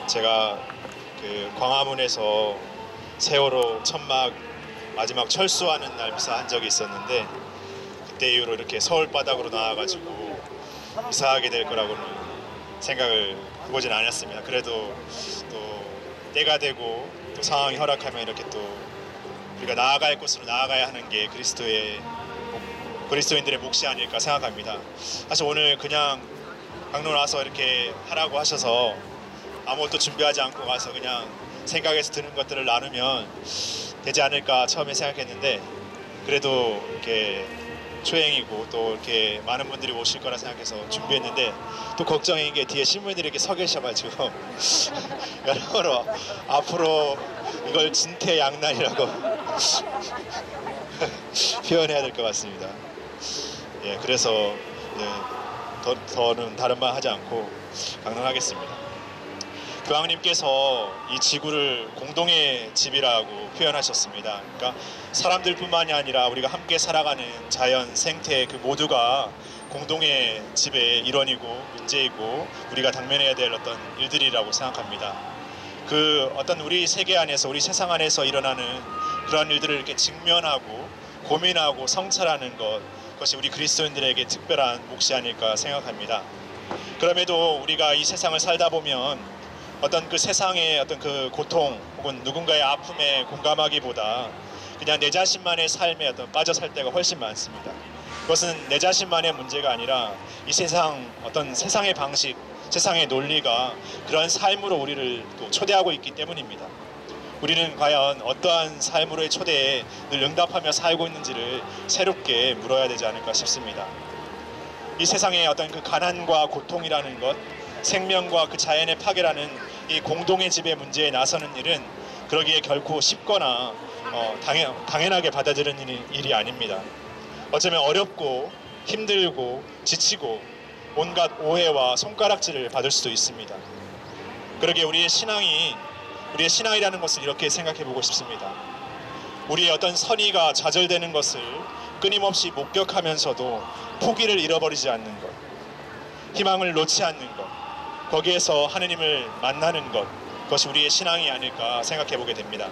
제가 그 광화문에서 세월호 천막 마지막 철수하는 날 미사한 적이 있었는데, 그때 이후로 이렇게 서울 바닥으로 나와가지고 미사하게 될 거라고는 생각을 해보진 않았습니다. 그래도 또 때가 되고 또 상황이 허락하면 이렇게 또 우리가 나아갈 곳으로 나아가야 하는 게 그리스도인들의 몫이 아닐까 생각합니다. 사실 오늘 그냥 강론 와서 이렇게 하라고 하셔서 아무것도 준비하지 않고 가서 그냥 생각에서 드는 것들을 나누면 되지 않을까 처음에 생각했는데, 그래도 이렇게 초행이고 또 이렇게 많은 분들이 오실 거라 생각해서 준비했는데, 또 걱정인 게 뒤에 신부님들이 이렇게 서 계셔가지고 여러모로 앞으로 이걸 진퇴양난이라고 표현해야 될 것 같습니다. 예, 그래서 더는 다른 말 하지 않고 강론하겠습니다. 교황님께서 이 지구를 공동의 집이라고 표현하셨습니다. 그러니까 사람들뿐만이 아니라 우리가 함께 살아가는 자연, 생태 그 모두가 공동의 집의 일원이고 문제이고 우리가 당면해야 될 어떤 일들이라고 생각합니다. 그 어떤 우리 세계 안에서, 우리 세상 안에서 일어나는 그런 일들을 이렇게 직면하고 고민하고 성찰하는 그것이 우리 그리스도인들에게 특별한 몫이 아닐까 생각합니다. 그럼에도 우리가 이 세상을 살다 보면 어떤 그 세상의 어떤 그 고통 혹은 누군가의 아픔에 공감하기보다 그냥 내 자신만의 삶에 어떤 빠져 살 때가 훨씬 많습니다. 그것은 내 자신만의 문제가 아니라 이 세상, 어떤 세상의 방식, 세상의 논리가 그런 삶으로 우리를 또 초대하고 있기 때문입니다. 우리는 과연 어떠한 삶으로의 초대에 늘 응답하며 살고 있는지를 새롭게 물어야 되지 않을까 싶습니다. 이 세상의 어떤 그 가난과 고통이라는 것, 생명과 그 자연의 파괴라는 이 공동의 집의 문제에 나서는 일은 그러기에 결코 쉽거나 당연하게 받아들이는 일이 아닙니다. 어쩌면 어렵고 힘들고 지치고 온갖 오해와 손가락질을 받을 수도 있습니다. 그러기에 우리의 신앙이라는 것을 이렇게 생각해 보고 싶습니다. 우리의 어떤 선의가 좌절되는 것을 끊임없이 목격하면서도 포기를 잃어버리지 않는 것, 희망을 놓지 않는 것, 거기에서 하느님을 만나는 것, 그것이 우리의 신앙이 아닐까 생각해 보게 됩니다.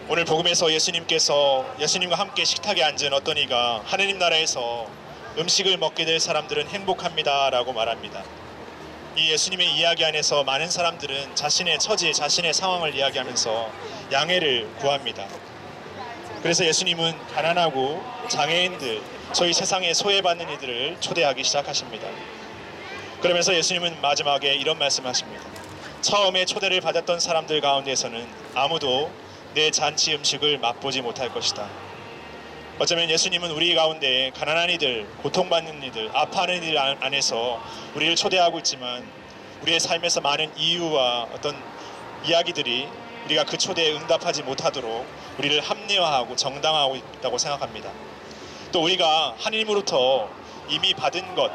오늘 복음에서 예수님과 함께 식탁에 앉은 어떤 이가 하느님 나라에서 음식을 먹게 될 사람들은 행복합니다 라고 말합니다. 이 예수님의 이야기 안에서 많은 사람들은 자신의 처지, 자신의 상황을 이야기하면서 양해를 구합니다. 그래서 예수님은 가난하고 장애인들, 저희 세상에 소외받는 이들을 초대하기 시작하십니다. 그러면서 예수님은 마지막에 이런 말씀하십니다. 처음에 초대를 받았던 사람들 가운데서는 아무도 내 잔치 음식을 맛보지 못할 것이다. 어쩌면 예수님은 우리 가운데 가난한 이들, 고통받는 이들, 아파하는 이들 안에서 우리를 초대하고 있지만, 우리의 삶에서 많은 이유와 어떤 이야기들이 우리가 그 초대에 응답하지 못하도록 우리를 합리화하고 정당화하고 있다고 생각합니다. 또 우리가 하나님으로부터 이미 받은 것,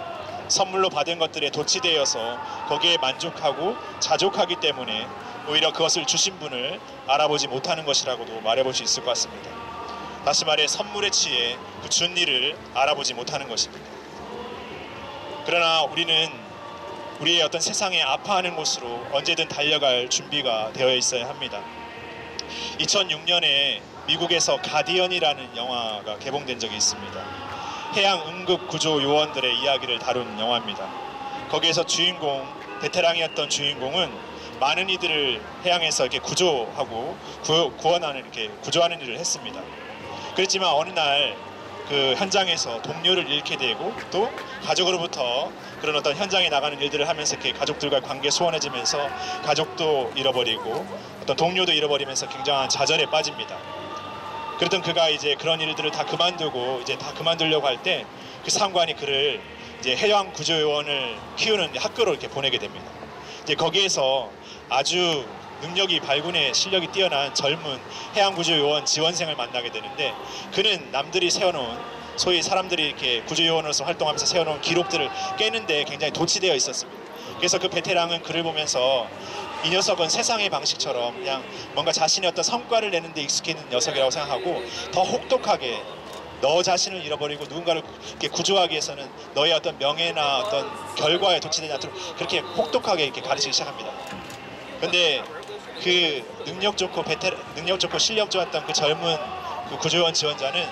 선물로 받은 것들에 도취되어서 거기에 만족하고 자족하기 때문에 오히려 그것을 주신 분을 알아보지 못하는 것이라고도 말해볼 수 있을 것 같습니다. 다시 말해 선물에 취해 그 준 일을 알아보지 못하는 것입니다. 그러나 우리는 우리의 어떤 세상에 아파하는 곳으로 언제든 달려갈 준비가 되어 있어야 합니다. 2006년에 미국에서 가디언이라는 영화가 개봉된 적이 있습니다. 해양 응급 구조 요원들의 이야기를 다룬 영화입니다. 거기에서 베테랑이었던 주인공은 많은 이들을 해양에서 이렇게 구조하고 구조하는 일을 했습니다. 그렇지만 어느 날 그 현장에서 동료를 잃게 되고 또 가족으로부터 그런 어떤 현장에 나가는 일들을 하면서 이렇게 가족들과 관계 소원해지면서 가족도 잃어버리고 어떤 동료도 잃어버리면서 굉장한 좌절에 빠집니다. 그랬던 그가 이제 그런 일들을 다 그만두고 이제 다 그만두려고 할 때 그 상관이 그를 이제 해양 구조요원을 키우는 학교로 이렇게 보내게 됩니다. 이제 거기에서 아주 능력이 발군의 실력이 뛰어난 젊은 해양구조요원 지원생을 만나게 되는데, 그는 남들이 세워놓은, 소위 사람들이 이렇게 구조요원으로서 활동하면서 세워놓은 기록들을 깨는데 굉장히 도취되어 있었습니다. 그래서 그 베테랑은 그를 보면서 이 녀석은 세상의 방식처럼 그냥 뭔가 자신의 어떤 성과를 내는 데 익숙해 있는 녀석이라고 생각하고 더 혹독하게 너 자신을 잃어버리고 누군가를 이렇게 구조하기 위해서는 너의 어떤 명예나 어떤 결과에 도취되지 않도록 그렇게 혹독하게 이렇게 가르치기 시작합니다. 근데 그 능력 좋고 실력 좋았던 그 젊은 그 구조원 지원자는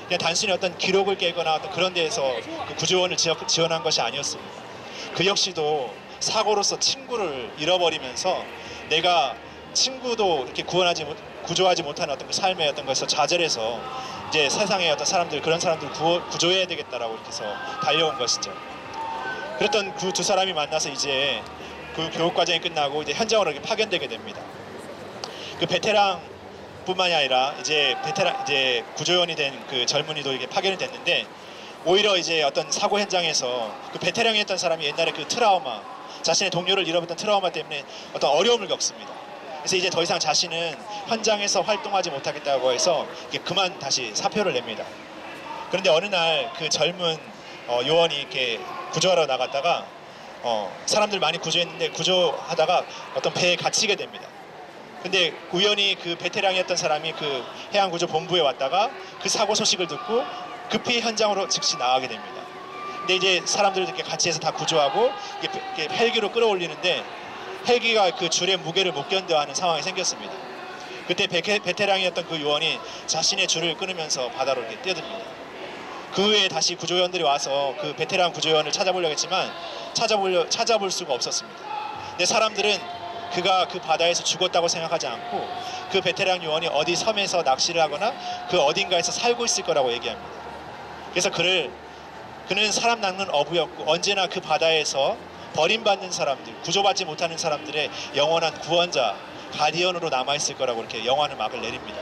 그냥 단순히 어떤 기록을 깨거나 어떤 그런 데에서 그 구조원을 지원한 것이 아니었습니다. 그 역시도 사고로서 친구를 잃어버리면서 내가 친구도 이렇게 구조하지 못하는 어떤 그 삶의 어떤 것에서 좌절해서 이제 세상의 어떤 사람들 그런 사람들 구조해야 되겠다라고 이렇게 해서 달려온 것이죠. 그랬던 그 두 사람이 만나서 이제 그 교육 과정이 끝나고 이제 현장으로 이렇게 파견되게 됩니다. 그 베테랑뿐만이 아니라 이제 구조원이 된 그 젊은이도 이게 파견이 됐는데 오히려 이제 어떤 사고 현장에서 그 베테랑이었던 사람이 옛날에 그 트라우마, 자신의 동료를 잃어버렸던 트라우마 때문에 어떤 어려움을 겪습니다. 그래서 이제 더 이상 자신은 현장에서 활동하지 못하겠다고 해서 그만 다시 사표를 냅니다. 그런데 어느 날 그 젊은 요원이 이렇게 구조하러 나갔다가 사람들 많이 구조했는데 구조하다가 어떤 배에 갇히게 됩니다. 근데 우연히 그 베테랑이었던 사람이 그 해양구조본부에 왔다가 그 사고 소식을 듣고 급히 현장으로 즉시 나가게 됩니다. 근데 이제 사람들을 이렇게 같이 해서 다 구조하고 이렇게 헬기로 끌어올리는데 헬기가 그 줄의 무게를 못 견뎌하는 상황이 생겼습니다. 그때 베테랑이었던 그 요원이 자신의 줄을 끊으면서 바다로 이렇게 뛰어듭니다. 그 후에 다시 구조원들이 와서 그 베테랑 구조원을 찾아보려고 했지만 찾아볼 수가 없었습니다. 근데 사람들은 그가 그 바다에서 죽었다고 생각하지 않고 그 베테랑 요원이 어디 섬에서 낚시를 하거나 그 어딘가에서 살고 있을 거라고 얘기합니다. 그래서 그는 사람 낚는 어부였고 언제나 그 바다에서 버림받는 사람들, 구조받지 못하는 사람들의 영원한 구원자, 가디언으로 남아있을 거라고 이렇게 영원한 막을 내립니다.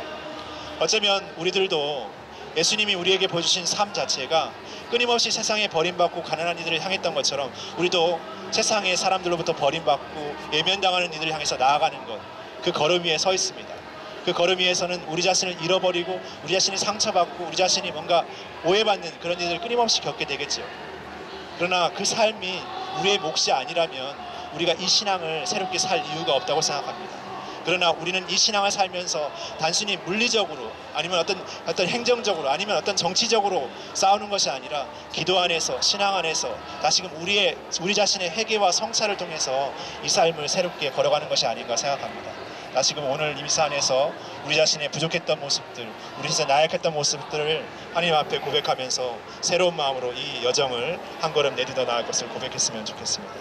어쩌면 우리들도 예수님이 우리에게 보여주신 삶 자체가 끊임없이 세상에 버림받고 가난한 이들을 향했던 것처럼 우리도 세상의 사람들로부터 버림받고 외면당하는 이들을 향해서 나아가는 것, 그 걸음 위에 서 있습니다. 그 걸음 위에서는 우리 자신을 잃어버리고 우리 자신이 상처받고 우리 자신이 뭔가 오해받는 그런 일을 끊임없이 겪게 되겠죠. 그러나 그 삶이 우리의 몫이 아니라면 우리가 이 신앙을 새롭게 살 이유가 없다고 생각합니다. 그러나 우리는 이 신앙을 살면서 단순히 물리적으로 아니면 어떤 행정적으로 아니면 어떤 정치적으로 싸우는 것이 아니라 기도 안에서 신앙 안에서 다시금 우리 자신의 회개와 성찰을 통해서 이 삶을 새롭게 걸어가는 것이 아닌가 생각합니다. 다시금 오늘 이 미사 안에서 우리 자신의 부족했던 모습들, 우리 자신의 나약했던 모습들을 하나님 앞에 고백하면서 새로운 마음으로 이 여정을 한 걸음 내딛어 나갈 것을 고백했으면 좋겠습니다.